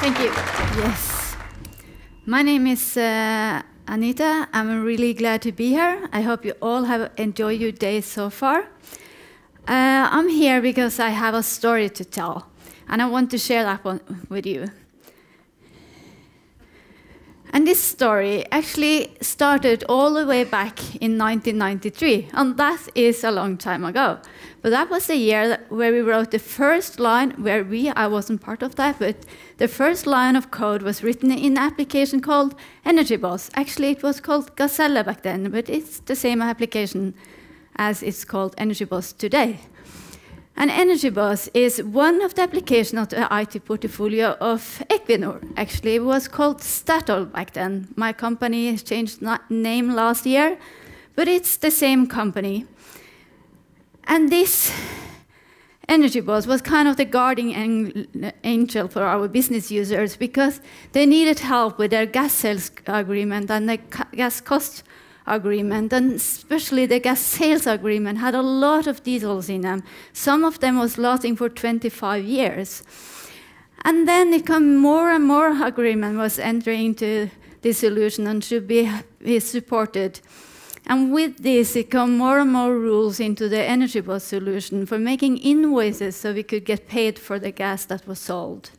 Thank you. Yes. My name is Anita. I'm really glad to be here. I hope you all have enjoyed your day so far. I'm here because I have a story to tell, and I want to share that one with you. And this story actually started all the way back in 1993, and that is a long time ago. But that was the year where we wrote the first line, I wasn't part of that, but the first line of code was written in an application called Energy Boss. Actually, it was called Gazelle back then, but it's the same application as it's called Energy Boss today. And Energy Boss is one of the applications of the IT portfolio of Equinor. Actually, it was called Statoil back then. My company changed name last year, but it's the same company. And this Energy Boss was kind of the guardian angel for our business users because they needed help with their gas sales agreement and the gas cost agreement, and especially the gas sales agreement had a lot of details in them. Some of them was lasting for 25 years. And then it came more and more agreement was entering into this solution and should be supported. And with this, it came more and more rules into the Energy Boss solution for making invoices so we could get paid for the gas that was sold.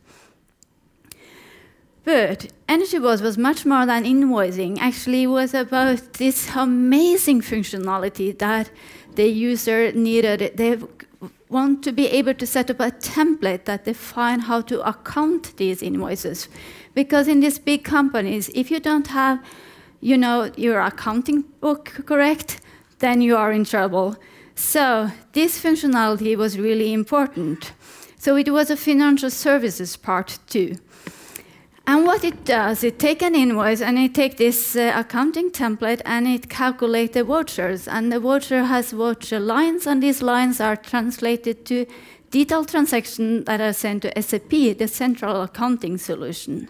But Energy Boss was much more than invoicing. Actually, it was about this amazing functionality that the user needed. They want to be able to set up a template that defines how to account these invoices. Because in these big companies, if you don't have your accounting book correct, then you are in trouble. So this functionality was really important. So it was a financial services part too. And what it does, it takes an invoice and it takes this accounting template and it calculates the vouchers. And the voucher has voucher lines, and these lines are translated to detailed transactions that are sent to SAP, the central accounting solution.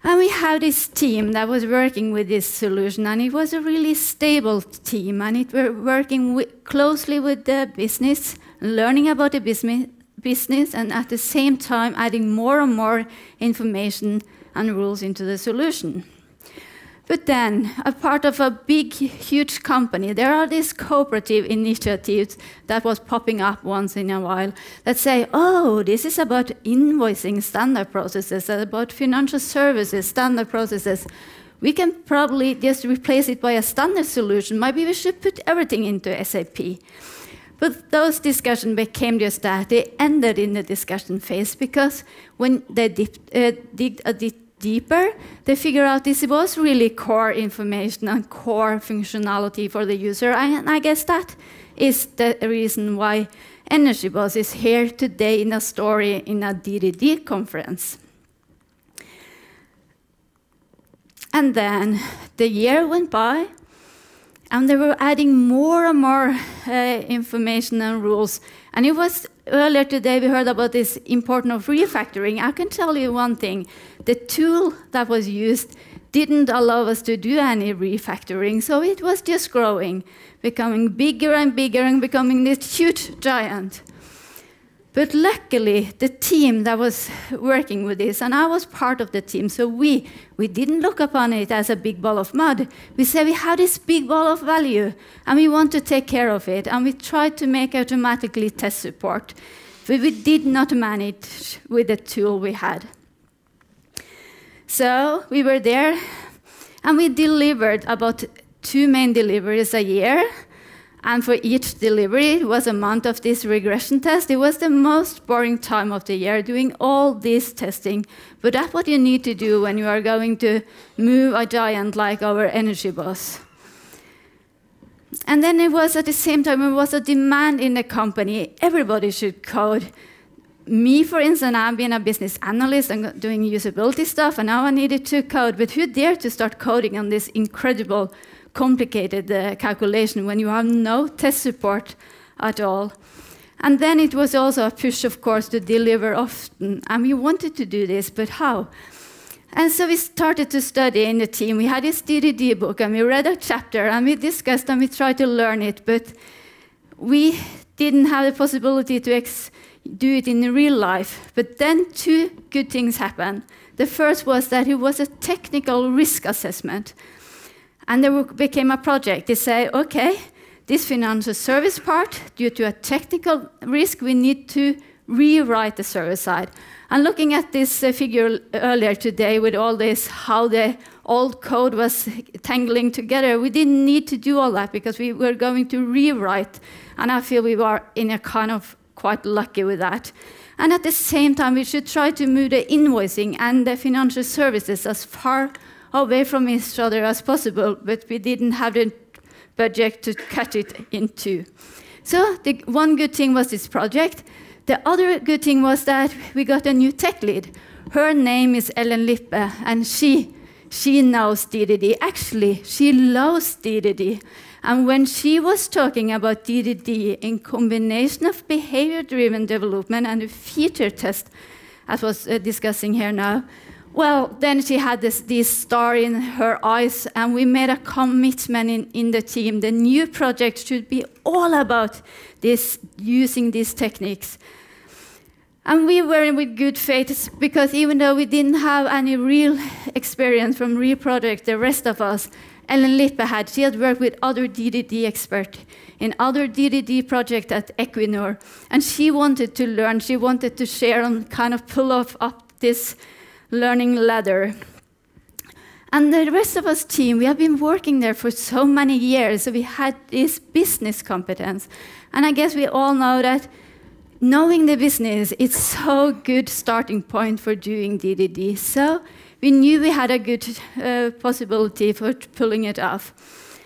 And we have this team that was working with this solution, and it was a really stable team, and it were working closely with the business, learning about the business, and at the same time adding more and more information and rules into the solution. But then, a part of a big, huge company, there are these cooperative initiatives that was popping up once in a while that say, oh, this is about invoicing standard processes, about financial services standard processes. We can probably just replace it by a standard solution. Maybe we should put everything into SAP. But those discussions became just that. They ended in the discussion phase because when they dig a bit deeper, they figure out this was really core information and core functionality for the user. And I guess that is the reason why Energy Boss is here today in a story in a DDD conference. And then the year went by, and they were adding more and more information and rules. And it was earlier today we heard about this importance of refactoring. I can tell you one thing. The tool that was used didn't allow us to do any refactoring. So it was just growing, becoming bigger and bigger and becoming this huge giant. But luckily, the team that was working with this, and I was part of the team, so we didn't look upon it as a big ball of mud. We said we have this big ball of value, and we want to take care of it, and we tried to make automatically test support. But we did not manage with the tool we had. So we were there, and we delivered about 2 main deliveries a year. And for each delivery, it was a month of this regression test. It was the most boring time of the year, doing all this testing. But that's what you need to do when you are going to move a giant like our Energy Boss. And then it was at the same time, it was a demand in the company. Everybody should code. Me, for instance, I've been a business analyst and doing usability stuff, and now I needed to code. But who dared to start coding on this incredible complicated calculation when you have no test support at all? And then it was also a push, of course, to deliver often. And we wanted to do this, but how? And so we started to study in the team. We had this DDD book, and we read a chapter, and we discussed, and we tried to learn it, but we didn't have the possibility to do it in real life. But then two good things happened. The first was that it was a technical risk assessment. And there became a project. They say, okay, this financial service part, due to a technical risk, we need to rewrite the server side. And looking at this figure earlier today with all this, how the old code was tangling together, we didn't need to do all that because we were going to rewrite. And I feel we were in a kind of quite lucky with that. And at the same time, we should try to move the invoicing and the financial services as far away from each other as possible, but we didn't have the budget to cut it in two. So the one good thing was this project. The other good thing was that we got a new tech lead. Her name is Ellen Lippe, and she knows DDD. Actually, she loves DDD. And when she was talking about DDD in combination of behavior-driven development and the feature test, as was discussing here now, well, then she had this star in her eyes, and we made a commitment in the team. The new project should be all about this, using these techniques. And we were with good faith, because even though we didn't have any real experience from real projects, the rest of us, Ellen Lippe had. She had worked with other DDD experts in other DDD projects at Equinor, and she wanted to learn. She wanted to share and kind of pull up this learning ladder. And the rest of us team, we have been working there for so many years, so we had this business competence. And I guess we all know that knowing the business, it's so good starting point for doing DDD. So we knew we had a good possibility for pulling it off.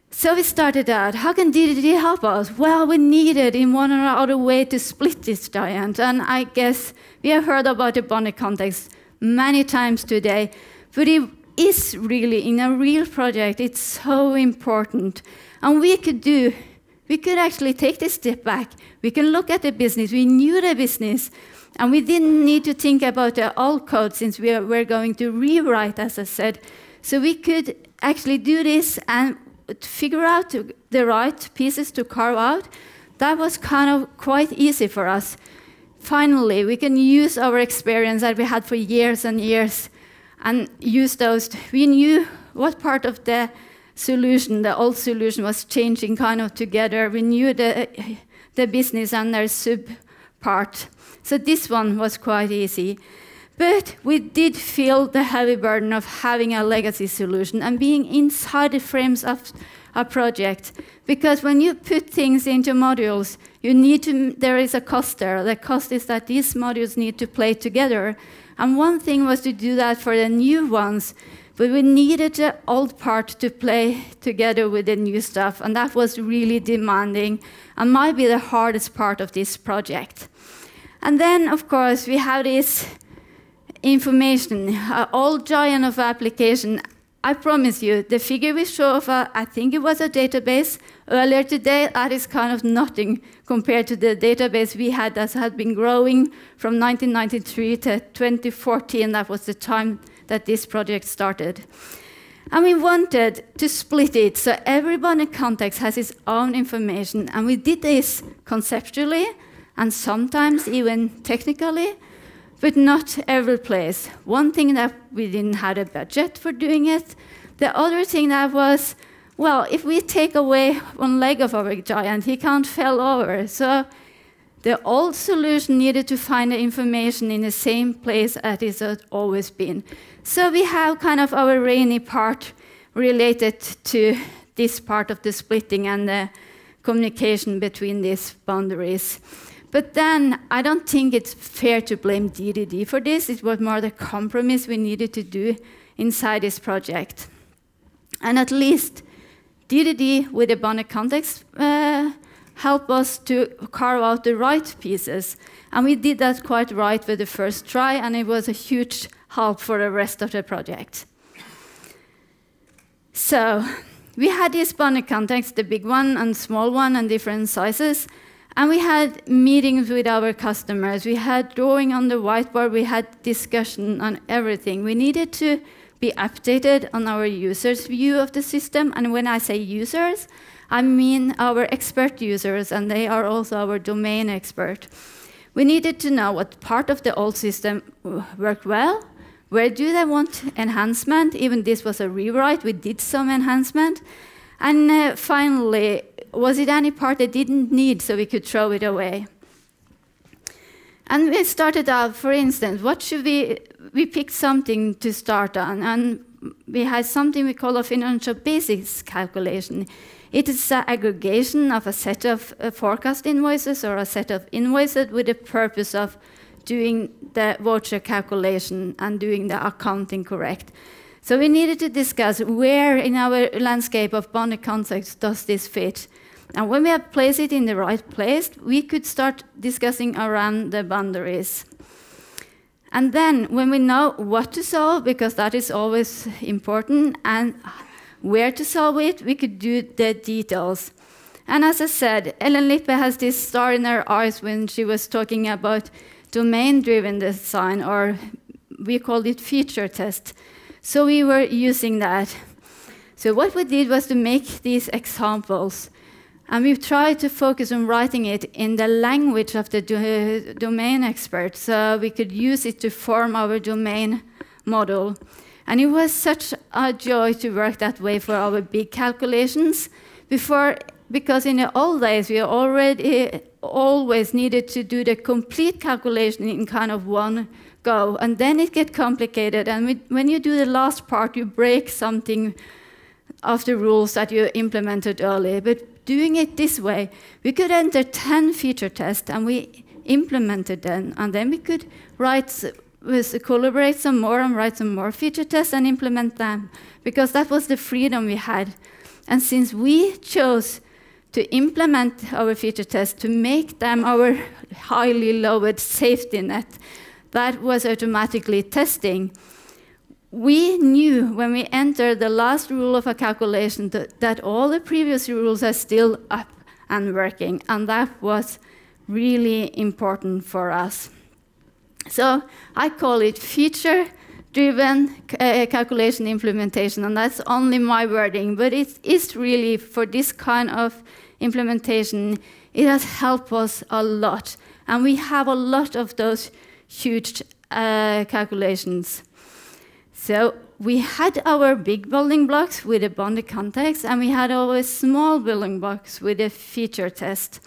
So we started out. How can DDD help us? Well, we needed in one or other way to split this giant. And I guess we have heard about the bonnet context many times today, but it is really, in a real project, it's so important. And we could actually take this step back. We can look at the business. We knew the business, and we didn't need to think about the old code since we were going to rewrite, as I said. So we could actually do this and figure out the right pieces to carve out. That was kind of quite easy for us. Finally, we can use our experience that we had for years and years and use those. We knew what part of the solution, the old solution, was changing kind of together. We knew the business and their sub part. So this one was quite easy. But we did feel the heavy burden of having a legacy solution and being inside the frames of a project. Because when you put things into modules, there is a cost there. The cost is that these modules need to play together. And one thing was to do that for the new ones, but we needed the old part to play together with the new stuff, and that was really demanding and might be the hardest part of this project. And then, of course, we have this information, an old giant of application. I promise you, the figure we show of I think it was a database earlier today, that is kind of nothing compared to the database we had that had been growing from 1993 to 2014. That was the time that this project started. And we wanted to split it so everyone in context has its own information. And we did this conceptually and sometimes even technically, but not every place. One thing that we didn't have a budget for doing it. The other thing that was, well, if we take away one leg of our giant, he can't fall over. So the old solution needed to find the information in the same place as it had always been. So we have kind of our rainy part related to this part of the splitting and the communication between these boundaries. But then I don't think it's fair to blame DDD for this. It was more the compromise we needed to do inside this project. And at least DDD with the bonnet context helped us to carve out the right pieces. And we did that quite right with the first try, and it was a huge help for the rest of the project. So we had this bonnet context, the big one and small one and different sizes. And we had meetings with our customers. We had drawing on the whiteboard. We had discussion on everything. We needed to be updated on our users' view of the system. And when I say users, I mean our expert users, and they are also our domain expert. We needed to know what part of the old system worked well, where do they want enhancement. Even this was a rewrite, we did some enhancement. And finally, was it any part they didn't need so we could throw it away? And we started out, for instance, what should we picked something to start on, and we had something we call a financial basis calculation. It is an aggregation of a set of forecast invoices or a set of invoices with the purpose of doing the voucher calculation and doing the accounting correct. So we needed to discuss where in our landscape of bonded context does this fit. And when we have placed it in the right place, we could start discussing around the boundaries. And then when we know what to solve, because that is always important, and where to solve it, we could do the details. And as I said, Ellen Lippe has this star in her eyes when she was talking about domain-driven design, or we called it feature test. So we were using that. So what we did was to make these examples. And we tried to focus on writing it in the language of the domain expert, so we could use it to form our domain model. And it was such a joy to work that way for our big calculations, because in the old days, we already always needed to do the complete calculation in kind of one go, and then it gets complicated. And when you do the last part, you break something of the rules that you implemented earlier. But doing it this way, we could enter 10 feature tests, and we implemented them. And then we could collaborate some more and write some more feature tests and implement them, because that was the freedom we had. And since we chose to implement our feature tests to make them our highly lowered safety net, that was automatically testing. We knew when we entered the last rule of a calculation that all the previous rules are still up and working, and that was really important for us. So I call it feature-driven calculation implementation, and that's only my wording, but it is really, for this kind of implementation, it has helped us a lot. And we have a lot of those huge calculations. So we had our big building blocks with a bonded context, and we had our small building blocks with a feature test.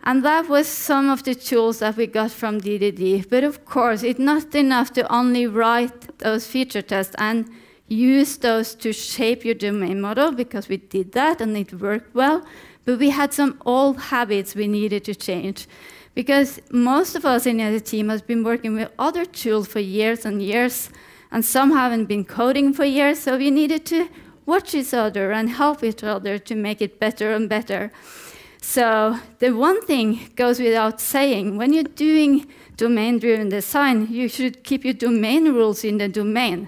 And that was some of the tools that we got from DDD. But of course, it's not enough to only write those feature tests and use those to shape your domain model, because we did that and it worked well. But we had some old habits we needed to change, because most of us in the team has been working with other tools for years and years, and some haven't been coding for years, so we needed to watch each other and help each other to make it better and better. So the one thing goes without saying, when you're doing domain-driven design, you should keep your domain rules in the domain.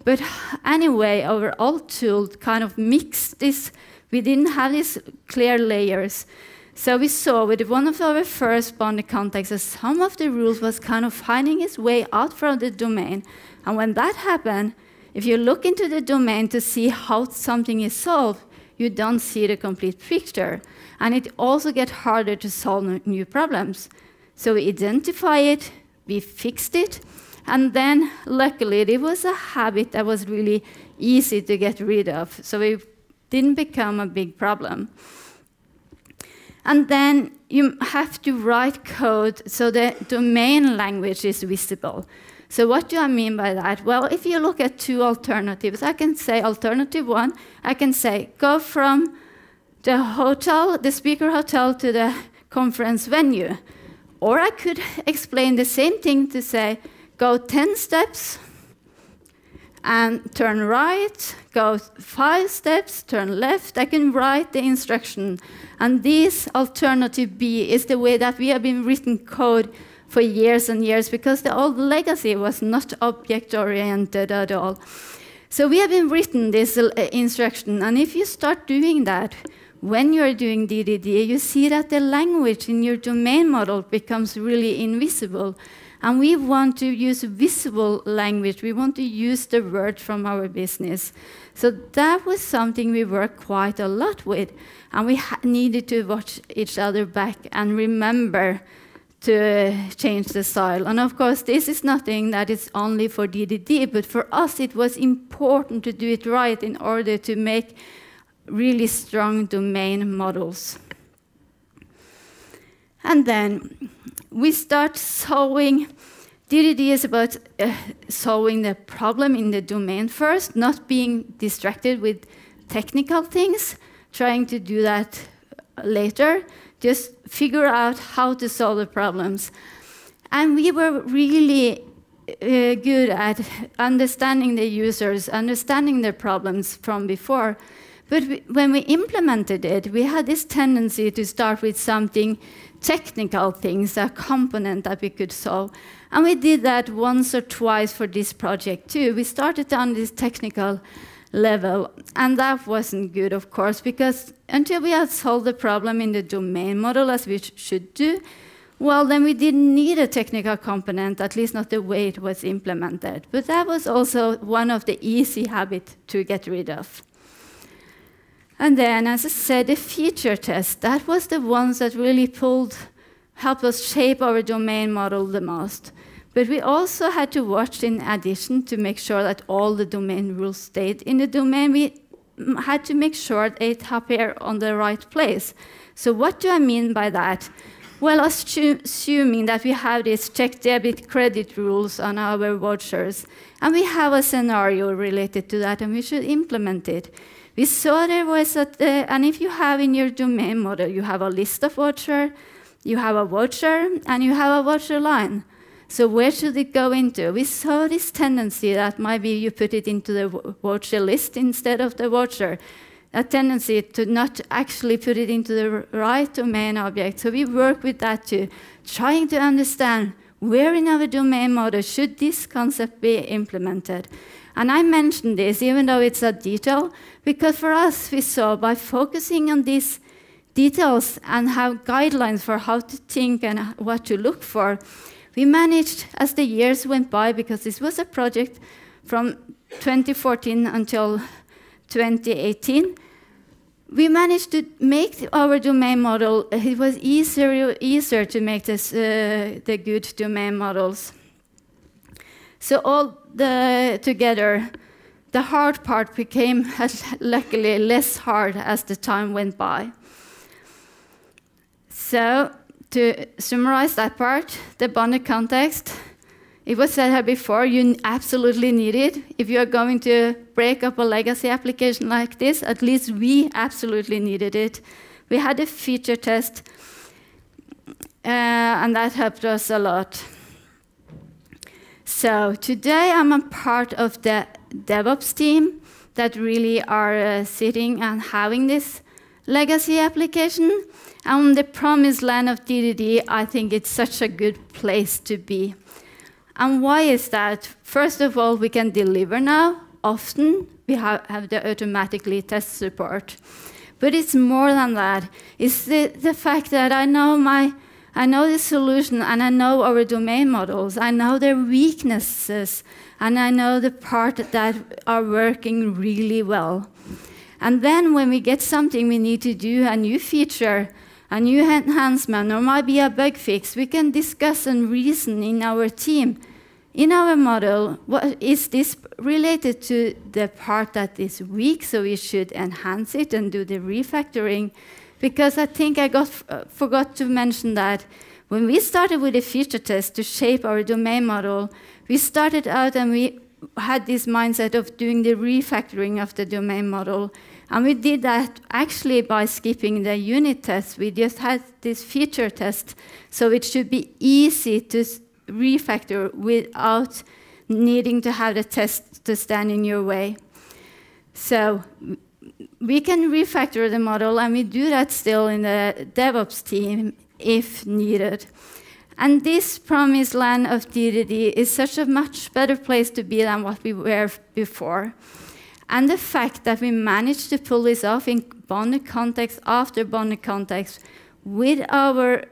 But anyway, our old tool kind of mixed this. We didn't have these clear layers. So we saw with one of our first bonded contexts that some of the rules was kind of finding its way out from the domain. And when that happened, if you look into the domain to see how something is solved, you don't see the complete picture. And it also gets harder to solve new problems. So we identify it, we fixed it, and then luckily it was a habit that was really easy to get rid of. So it didn't become a big problem. And then you have to write code so the domain language is visible. So what do I mean by that? Well, if you look at two alternatives, I can say alternative one, I can say go from the hotel, the speaker hotel, to the conference venue. Or I could explain the same thing to say go 10 steps and turn right, go 5 steps, turn left. I can write the instruction. And this alternative B is the way that we have been written code for years and years, because the old legacy was not object-oriented at all. So we have been written this instruction, and if you start doing that, when you're doing DDD, you see that the language in your domain model becomes really invisible. And we want to use visible language. We want to use the word from our business. So that was something we worked quite a lot with, and we needed to watch each other back and remember change the style. And of course, this is nothing that is only for DDD, but for us it was important to do it right in order to make really strong domain models. And then we start solving. DDD is about solving the problem in the domain first, not being distracted with technical things, trying to do that later. Just figure out how to solve the problems. And we were really good at understanding the users, understanding their problems from before. But when we implemented it, we had this tendency to start with something technical things, a component that we could solve. And we did that once or twice for this project too. We started on this technical level, and that wasn't good, of course, because until we had solved the problem in the domain model, as we should do, well, then we didn't need a technical component, at least not the way it was implemented. But that was also one of the easy habits to get rid of. And then, as I said, the feature test, that was the ones that really helped us shape our domain model the most. But we also had to watch, in addition, to make sure that all the domain rules stayed in the domain. We had to make sure they appear on the right place. So what do I mean by that? Well, assuming that we have these check debit credit rules on our vouchers, and we have a scenario related to that, and we should implement it. We saw there was and if you have in your domain model, you have a list of voucher, you have a voucher, and you have a voucher line. So where should it go into? We saw this tendency that maybe you put it into the voucher list instead of the voucher, a tendency to not actually put it into the right domain object. So we work with that too, trying to understand where in our domain model should this concept be implemented. And I mentioned this, even though it's a detail, because for us, we saw by focusing on these details and have guidelines for how to think and what to look for, we managed, as the years went by, because this was a project from 2014 until 2018, we managed to make our domain model, it was easier to make this, the good domain models. So all together, the hard part became luckily less hard as the time went by. So to summarize that part, the bonded context, it was said here before, you absolutely need it. If you are going to break up a legacy application like this, at least we absolutely needed it. We had a feature test, and that helped us a lot. So today I'm a part of the DevOps team that really are sitting and having this legacy application. And the promised land of DDD, I think it's such a good place to be. And why is that? First of all, we can deliver now. Often we have the automatically test support. But it's more than that. It's the fact that I know the solution, and I know our domain models. I know their weaknesses, and I know the part that are working really well. And then when we get something we need to do, a new feature, a new enhancement, or maybe a bug fix, we can discuss and reason in our team, in our model, what is this related to the part that is weak, so we should enhance it and do the refactoring. Because I think I forgot to mention that when we started with a feature test to shape our domain model, we started out and we had this mindset of doing the refactoring of the domain model. And we did that actually by skipping the unit tests. We just had this feature test, so it should be easy to refactor without needing to have the test to stand in your way. So we can refactor the model, and we do that still in the DevOps team if needed. And this promised land of DDD is such a much better place to be than what we were before. And the fact that we managed to pull this off in bonded context after bonded context with our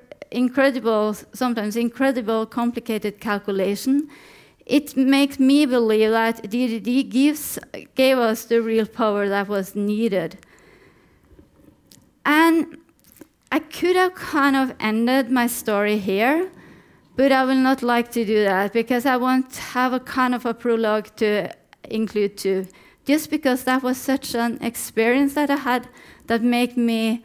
sometimes incredible, complicated calculation, it makes me believe that DDD gave us the real power that was needed. And I could have kind of ended my story here, But I will not like to do that because I want to have a kind of a prologue to include too. Just because that was such an experience that I had that made me,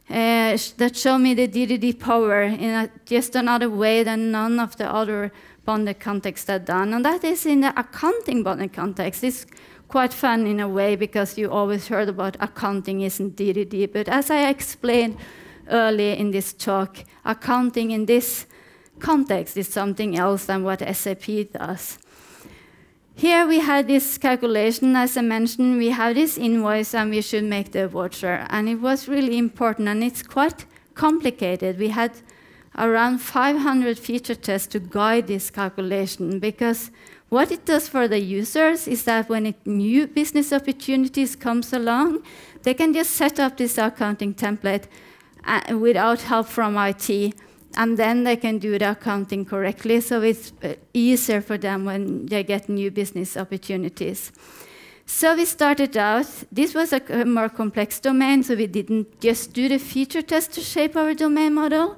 that showed me the DDD power in just another way than none of the other bonded contexts had done. And that is in the accounting bonded context. It's quite fun in a way because you always heard about accounting isn't DDD. But as I explained early in this talk, accounting in this context is something else than what SAP does. Here we had this calculation, as I mentioned, we have this invoice and we should make the voucher. And it was really important and it's quite complicated. We had around 500 feature tests to guide this calculation because what it does for the users is that when new business opportunities comes along, they can just set up this accounting template without help from IT. And then they can do the accounting correctly, so it's easier for them when they get new business opportunities. So we started out, this was a more complex domain, so we didn't just do the feature test to shape our domain model.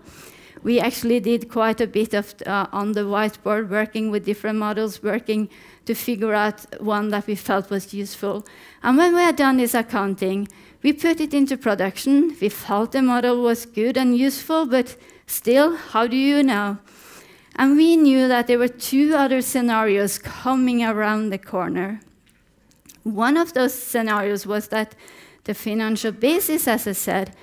We actually did quite a bit of on the whiteboard, working with different models, working to figure out one that we felt was useful. And when we had done this accounting, we put it into production. We felt the model was good and useful, but still, how do you know? And we knew that there were two other scenarios coming around the corner. One of those scenarios was that the financial basis, as I said,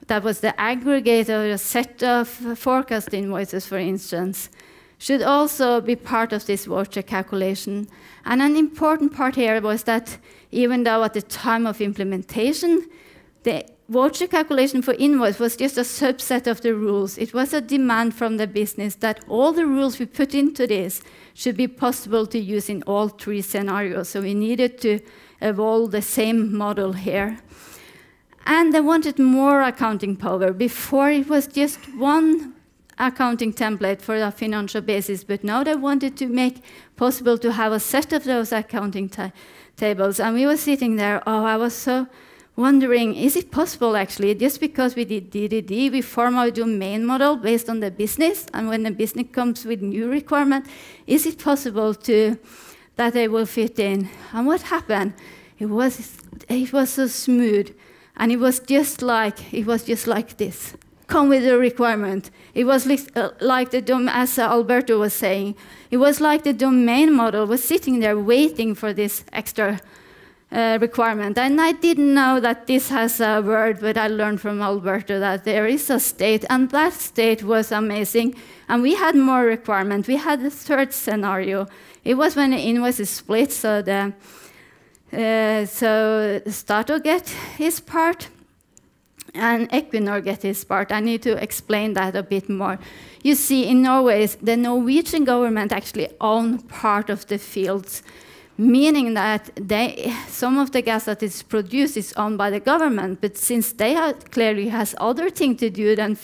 that was the aggregate of a set of forecast invoices, for instance, should also be part of this voucher calculation. And an important part here was that even though at the time of implementation, the voucher calculation for invoice was just a subset of the rules. It was a demand from the business that all the rules we put into this should be possible to use in all three scenarios. So we needed to evolve the same model here. And they wanted more accounting power. Before it was just one accounting template for the financial basis, but now they wanted to make possible to have a set of those accounting tables. And we were sitting there, I was so wondering, is it possible actually, just because we did DDD, we form our domain model based on the business, and when the business comes with new requirement, is it possible that they will fit in? And what happened? It was so smooth, and it was just like this. Come with the requirement. It was like as Alberto was saying, it was like the domain model was sitting there waiting for this extra requirement. And I didn't know that this has a word, but I learned from Alberto that there is a state, and that state was amazing. And we had more requirement. We had the third scenario. It was when the invoice is split, so Statoil get his part, and Equinor get his part. I need to explain that a bit more. You see, in Norway, the Norwegian government actually owns part of the fields, meaning that some of the gas that is produced is owned by the government, but since they clearly has other things to do than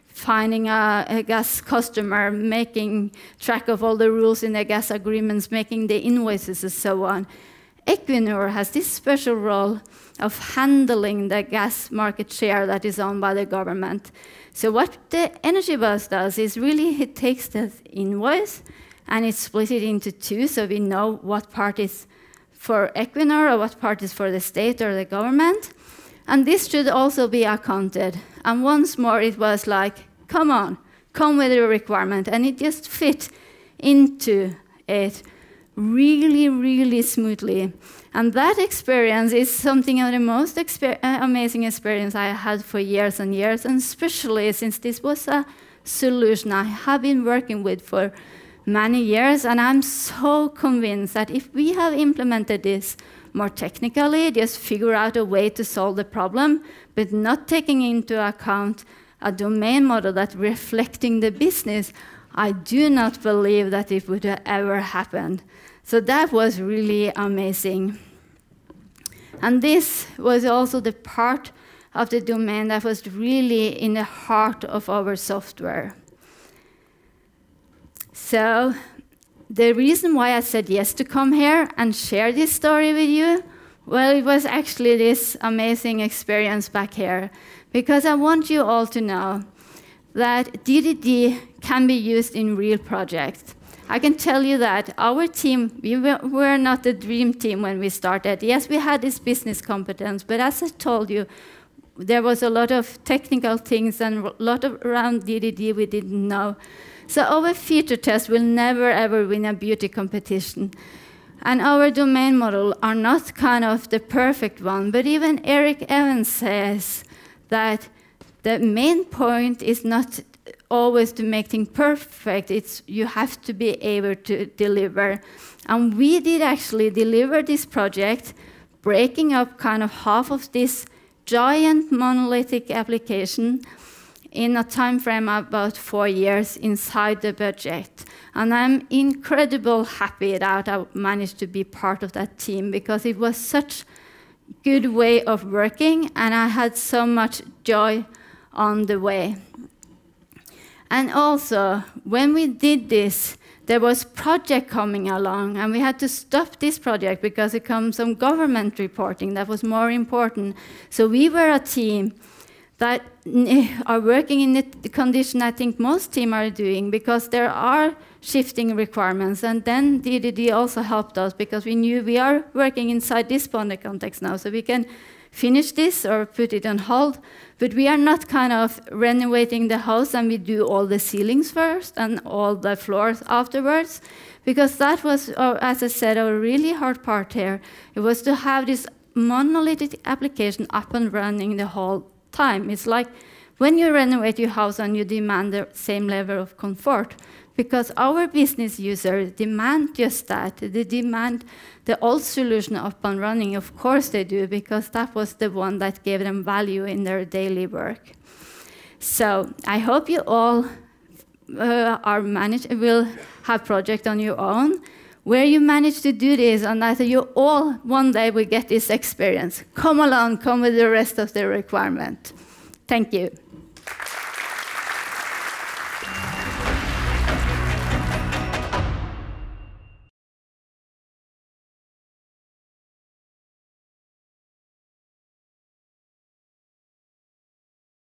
finding a gas customer, making track of all the rules in the gas agreements, making the invoices and so on, Equinor has this special role of handling the gas market share that is owned by the government. So what the energy bus does is really it takes the invoice and it split it into two, so we know what part is for Equinor or what part is for the state or the government. And this should also be accounted. And once more, it was like, come on, come with a requirement. And it just fit into it really, really smoothly. And that experience is something of the most amazing experience I had for years and years, and especially since this was a solution I have been working with for many years, and I'm so convinced that if we have implemented this more technically, just figure out a way to solve the problem, but not taking into account a domain model that's reflecting the business, I do not believe that it would have ever happened. So that was really amazing. And this was also the part of the domain that was really in the heart of our software. So the reason why I said yes to come here and share this story with you, well, it was actually this amazing experience back here. Because I want you all to know that DDD can be used in real projects. I can tell you that our team, we were not the dream team when we started. Yes, we had this business competence, but as I told you, there was a lot of technical things and a lot of around DDD we didn't know. So our feature test will never ever win a beauty competition. And our domain model are not kind of the perfect one, but even Eric Evans says that the main point is not always to make things perfect, it's you have to be able to deliver. And we did actually deliver this project, breaking up kind of half of this giant monolithic application in a time frame of about 4 years inside the budget. And I'm incredibly happy that I managed to be part of that team because it was such a good way of working and I had so much joy on the way. And also, when we did this, there was project coming along, and we had to stop this project because it comes some government reporting that was more important. So we were a team that are working in the condition I think most teams are doing because there are shifting requirements. And then DDD also helped us because we knew we are working inside this bonded context now, so we can finish this or put it on hold, but we are not kind of renovating the house and we do all the ceilings first and all the floors afterwards, because that was, as I said, a really hard part here. It was to have this monolithic application up and running the whole time. It's like when you renovate your house and you demand the same level of comfort, because our business users demand just that. They demand the old solution up and running. Of course they do, because that was the one that gave them value in their daily work. So I hope you all will have projects on your own where you manage to do this, and that you all one day will get this experience. Come along, come with the rest of the requirement. Thank you.